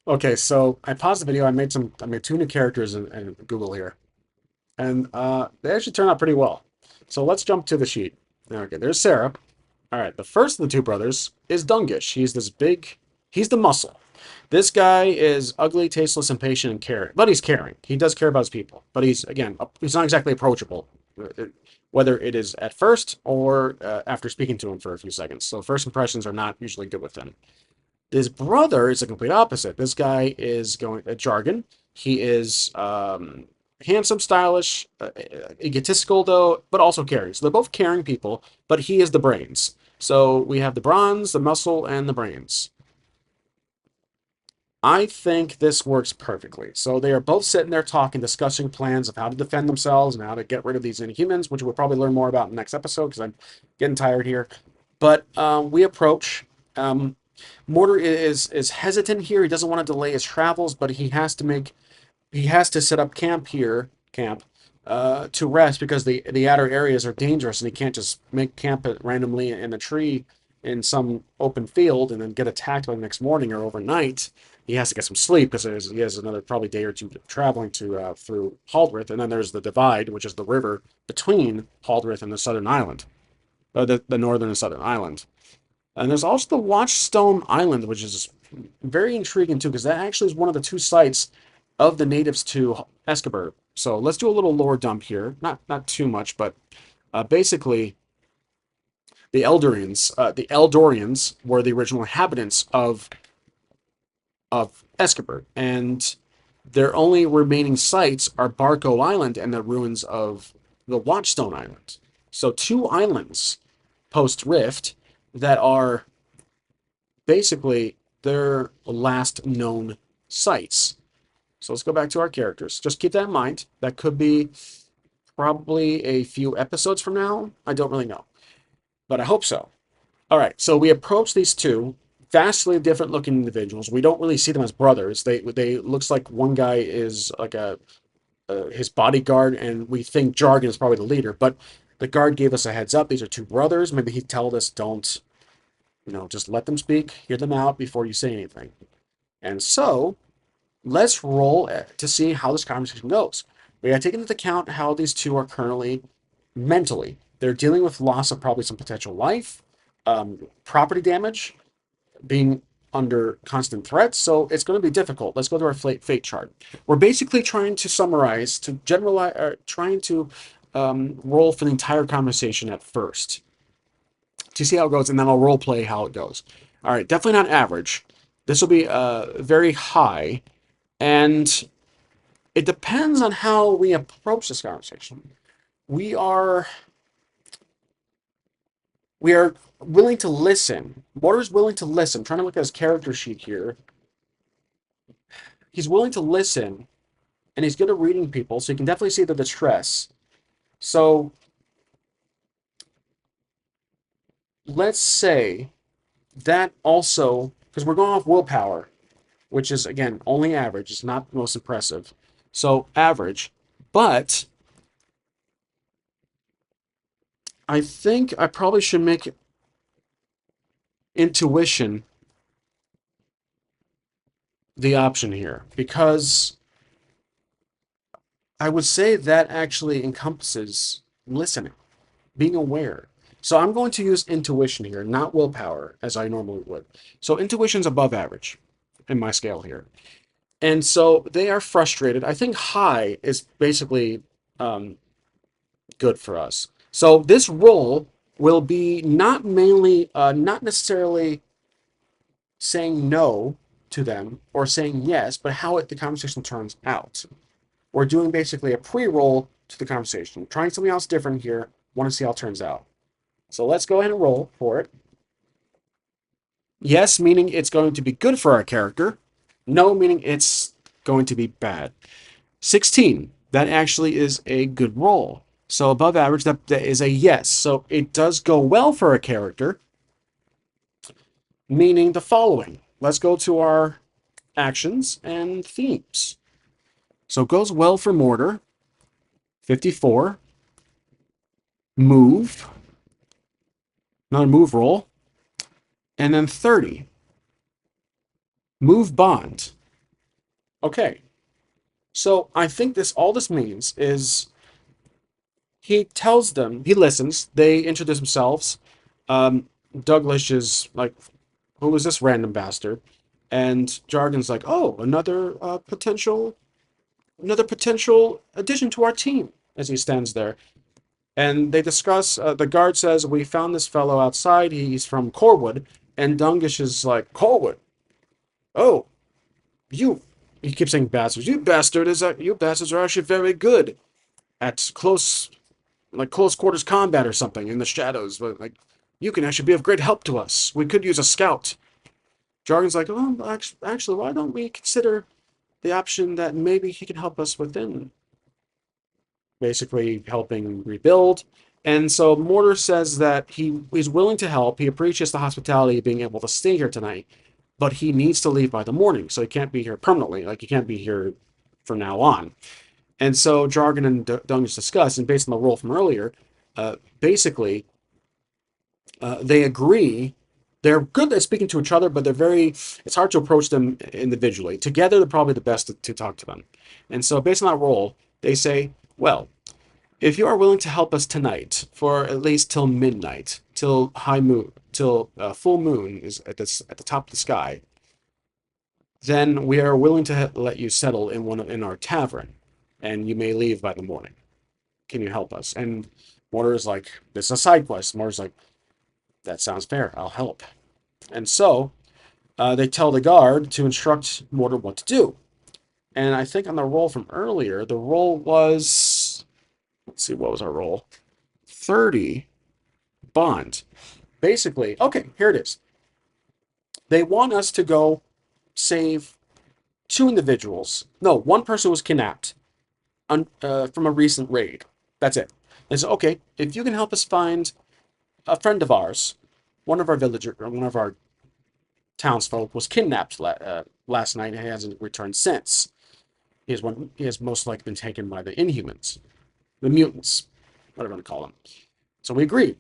Okay, so I paused the video. I made two new characters in Google here, and they actually turned out pretty well. So let's jump to the sheet. Okay, there's Sarah. All right, the first of the two brothers is Dungish. He's the muscle. This guy is ugly, tasteless, impatient, and caring, but he's caring. He does care about his people, but he's not exactly approachable, whether it is at first or after speaking to him for a few seconds. So first impressions are not usually good with him. His brother is the complete opposite. This guy is going Jargon. He is handsome, stylish, egotistical though, but also caring. So they're both caring people, but he is the brains. So we have the bronze, the muscle, and the brains. I think this works perfectly. So they are both sitting there talking, discussing plans of how to defend themselves and how to get rid of these inhumans, which we'll probably learn more about in the next episode because I'm getting tired here. But we approach. Mortar is hesitant here. He doesn't want to delay his travels, but he has to set up camp to rest because the outer areas are dangerous and he can't just make camp randomly in a tree in some open field and then get attacked by the next morning or overnight. He has to get some sleep because he has another probably day or two traveling to through Haldrith, and then there's the divide, which is the river between Haldrith and the southern island, the northern and southern island. And there's also the Watchstone Island, which is very intriguing too, because that actually is one of the two sites of the natives to Escubar. So let's do a little lore dump here. Not too much, but basically the Eldorians were the original inhabitants of Escobar, and their only remaining sites are Barco Island and the ruins of the Watchstone Island. So two islands post Rift that are basically their last known sites. So let's go back to our characters. Just keep that in mind. That could be probably a few episodes from now. I don't really know, but I hope so. All right, so we approach these two vastly different looking individuals. We don't really see them as brothers. They looks like one guy is like his bodyguard, and we think Jargon is probably the leader. But the guard gave us a heads up. These are two brothers. Maybe he told us don't, just let them speak, hear them out before you say anything. And so let's roll to see how this conversation goes. We got to take into account how these two are currently mentally. They're dealing with loss of probably some potential life, property damage, being under constant threat, so it's going to be difficult. Let's go to our fate chart. We're basically trying to summarize, to generalize, trying to roll for the entire conversation at first to see how it goes, and then I'll role play how it goes. All right, definitely not average. This will be very high, and it depends on how we approach this conversation. We are willing to listen. Mortar's willing to listen. I'm trying to look at his character sheet here. He's willing to listen, and he's good at reading people, so you can definitely see the distress. So let's say that also, because we're going off willpower, which is, again, only average. It's not the most impressive. So average. But I think I probably should make intuition the option here, because I would say that actually encompasses listening, being aware. So I'm going to use intuition here, not willpower, as I normally would. So intuition's above average in my scale here. And so they are frustrated. I think high is basically good for us. So this roll will be not not necessarily saying no to them or saying yes, but how the conversation turns out. We're doing basically a pre-roll to the conversation. Trying something else different here. Want to see how it turns out. So let's go ahead and roll for it. Yes, meaning it's going to be good for our character. No, meaning it's going to be bad. 16. That actually is a good roll. So above average, that is a yes. So it does go well for a character, meaning the following. Let's go to our actions and themes. So it goes well for Mortar. 54. Move. Another move roll. And then 30. Move Bond. Okay. So I think all this means is he tells them, he listens, they introduce themselves. Douglas is like, who is this random bastard? And Jargon's like, oh, another potential addition to our team, as he stands there. And they discuss, the guard says, we found this fellow outside, he's from Corwood. And Dungish is like, Corwood? Oh, you, he keeps saying bastards. You bastards are actually very good at close quarters combat or something in the shadows. But like, you can actually be of great help to us. We could use a scout. Jargon's like, oh, actually, why don't we consider the option that maybe he can help us within, basically helping rebuild. And so Mortar says that he's willing to help. He appreciates the hospitality of being able to stay here tonight, but he needs to leave by the morning, so he can't be here permanently. Like, he can't be here from now on. And so Jargon and Dungus discuss, and based on the roll from earlier, basically, they agree. They're good at speaking to each other, but it's hard to approach them individually. Together, they're probably the best to talk to them. And so based on that roll, they say, well, if you are willing to help us tonight for at least till midnight, till high moon, till full moon is at the top of the sky, then we are willing to let you settle in our tavern, and you may leave by the morning. Can you help us? And Mortar is like, this is a side quest. Mortar's like, that sounds fair. I'll help. And so they tell the guard to instruct Mortar what to do. And I think on the roll from earlier, the roll was, let's see, what was our roll? 30 bond. Basically, okay, here it is. They want us to go save two individuals. No, one person was kidnapped from a recent raid. That's it. They said, okay, if you can help us find a friend of ours, one of our townsfolk was kidnapped last night and hasn't returned since. He has most likely been taken by the Inhumans, the mutants, whatever you want to call them. So we agree.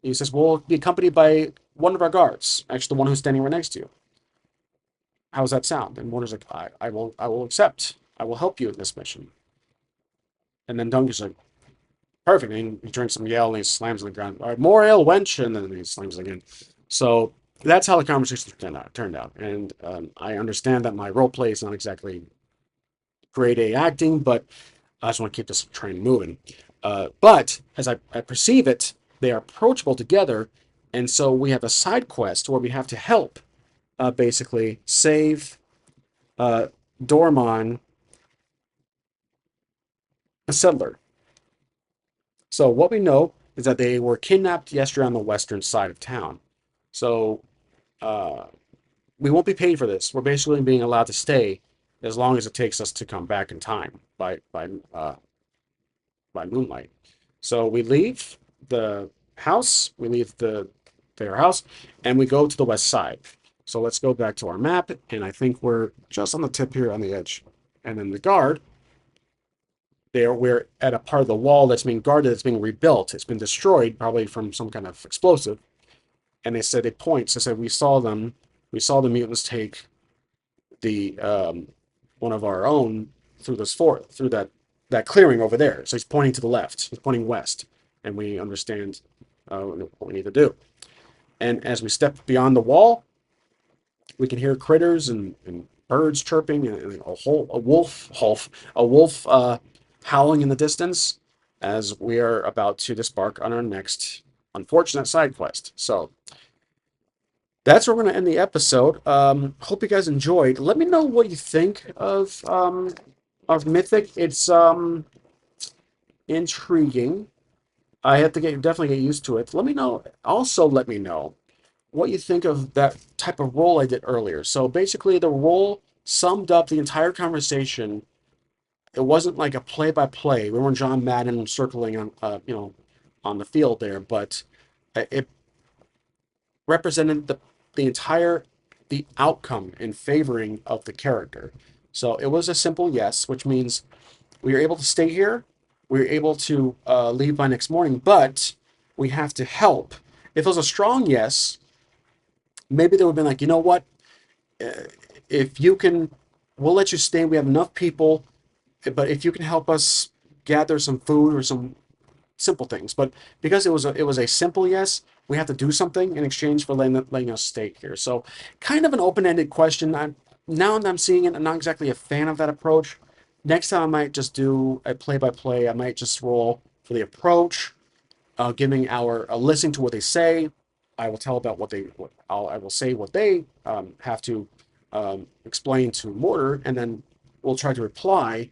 He says, we'll be accompanied by one of our guards, actually the one who's standing right next to you. How does that sound? And Warner's like, I will accept. I will help you in this mission. And then Duncan's like, perfect. And he drinks some ale and he slams on the ground. All right, more ale, wench, and then he slams again. So that's how the conversation turned out. And I understand that my role play is not exactly grade A acting, but I just want to keep this train moving. But as I perceive it, they are approachable together, and so we have a side quest where we have to help, basically save Dormon, a settler. So what we know is that they were kidnapped yesterday on the western side of town. So we won't be paid for this. We're basically being allowed to stay as long as it takes us to come back in time by moonlight. So we leave the house, their house, and we go to the west side. So let's go back to our map, and I think we're just on the tip here on the edge. And then the guard, we're at a part of the wall that's being guarded, that's being rebuilt. It's been destroyed, probably from some kind of explosive. And they said, we saw the mutants take the one of our own through that clearing over there. So he's pointing to the left. He's pointing west, and we understand what we need to do. And as we step beyond the wall, we can hear critters and birds chirping, and a wolf howling in the distance as we are about to disembark on our next unfortunate side quest. So that's where we're going to end the episode. Hope you guys enjoyed. Let me know what you think of Mythic. It's intriguing. I have to definitely get used to it. Let me know. Also, let me know what you think of that type of role I did earlier. So basically, the role summed up the entire conversation. It wasn't like a play-by-play. We weren't John Madden circling on, on the field there, but it represented the entire the outcome in favoring of the character. So it was a simple yes, which means we were able to stay here. We were able to leave by next morning, but we have to help. If it was a strong yes, maybe they would have been like, you know what? Uh, if you can, we'll let you stay. We have enough people, but if you can help us gather some food or some simple things. But because it was a simple yes, we have to do something in exchange for letting us stay here. So kind of an open-ended question. Now that I'm seeing it, I'm not exactly a fan of that approach. Next time I might just do a play-by-play. I might just roll for the approach, giving our listening to what they say. I will tell about I will say what they have to explain to Mortar, and then we'll try to reply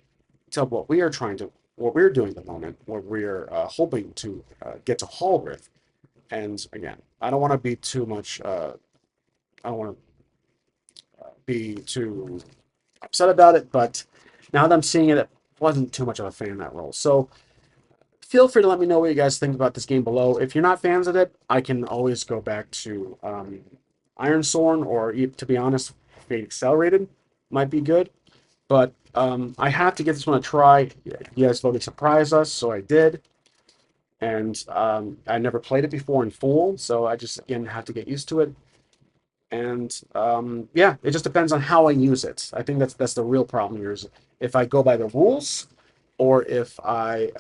to what we're doing at the moment, what we're hoping to get to Hallrith. And again, I don't want to be too much. I don't want to be too upset about it, but now that I'm seeing it, it wasn't too much of a fan of that role. So feel free to let me know what you guys think about this game below. If you're not fans of it, I can always go back to Iron Sword, or to be honest, Fate Accelerated might be good. But I have to give this one a try. You guys voted Surprise Us, so I did. And I never played it before in full, so I just, again, have to get used to it. And yeah, it just depends on how I use it. I think that's the real problem here is if I go by the rules or if I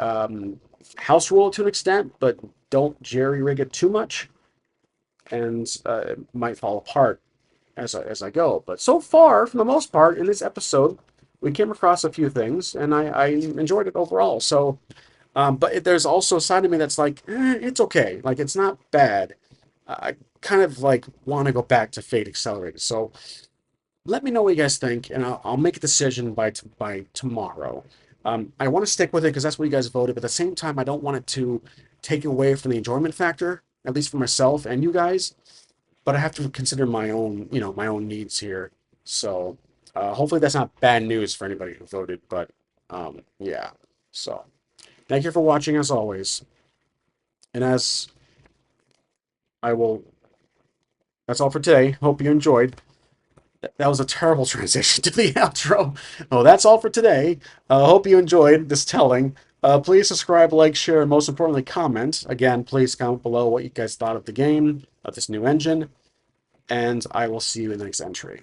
house rule it to an extent, but don't jerry rig it too much, and it might fall apart as I go. But so far, for the most part, in this episode, we came across a few things, and I enjoyed it overall. So, but there's also a side of me that's like, it's okay. Like, it's not bad. I kind of like want to go back to Fate Accelerated. So let me know what you guys think, and I'll make a decision by tomorrow. I want to stick with it because that's what you guys voted, but at the same time, I don't want it to take away from the enjoyment factor, at least for myself and you guys. But I have to consider my own, my own needs here. So hopefully that's not bad news for anybody who voted. But yeah. So thank you for watching as always, and as I will. That's all for today. Hope you enjoyed. That was a terrible transition to the outro. Oh, that's all for today. Hope you enjoyed this telling. Please subscribe, like, share, and most importantly, comment. Again, please comment below what you guys thought of the game, of this new engine, and I will see you in the next entry.